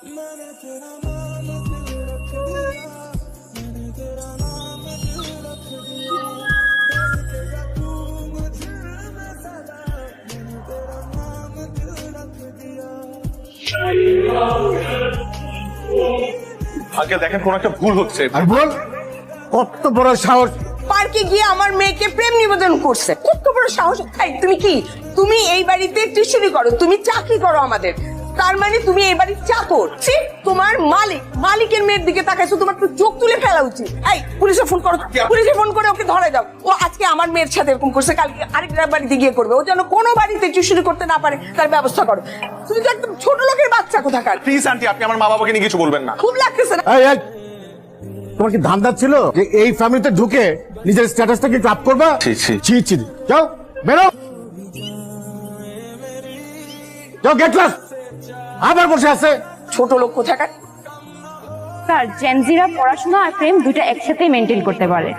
আগে দেখেন কোন একটা ভুল হচ্ছে। আর বল, কত বড় সাহস! পার্কে গিয়ে আমার মেয়েকে প্রেম নিবেদন করছে, কত বড় সাহস! এই তুমি এই বাড়িতে টিউশনি করো, তুমি চাকরি করো আমাদের, তার মানে তুমি এই বাড়ির চাকর। তোমার মালিকের মেয়ের দিকে তাকাইছো, তোমার তো চোখ তুলে ফেলা উচিত। এই পুলিশে ফোন করো, পুলিশে ফোন করে ওকে ধরে দাও। ও আজকে আমার মেয়ের সাথে এরকম করছে, কালকে আরেকটা বাড়িতে গিয়ে করবে। ও যেন কোনো বাড়িতে টিউশনি করতে না পারে তার ব্যবস্থা করো। তুমি তো একদম ছোট লোকের বাচ্চা কোথাকার। প্লিজ আন্টি, আপনি আমার মা বাবাকে নিয়ে কিছু বলবেন না। খুব লাগতেছে না? এই, এই, তোমার কি ধান্দা ছিল যে এই ফ্যামিলিতে ঢুকে নিজের স্ট্যাটাসটাকে আপ করবা? ছি, ছি। ছি ছি, যাও বেরো, যাও গেট ক্লাস। আবার বসে আছে ছোট লোক কোথাকার। স্যার, জেনজিরা পড়াশোনা আর প্রেম দুটো একসাথে মেনটেন করতে পারে।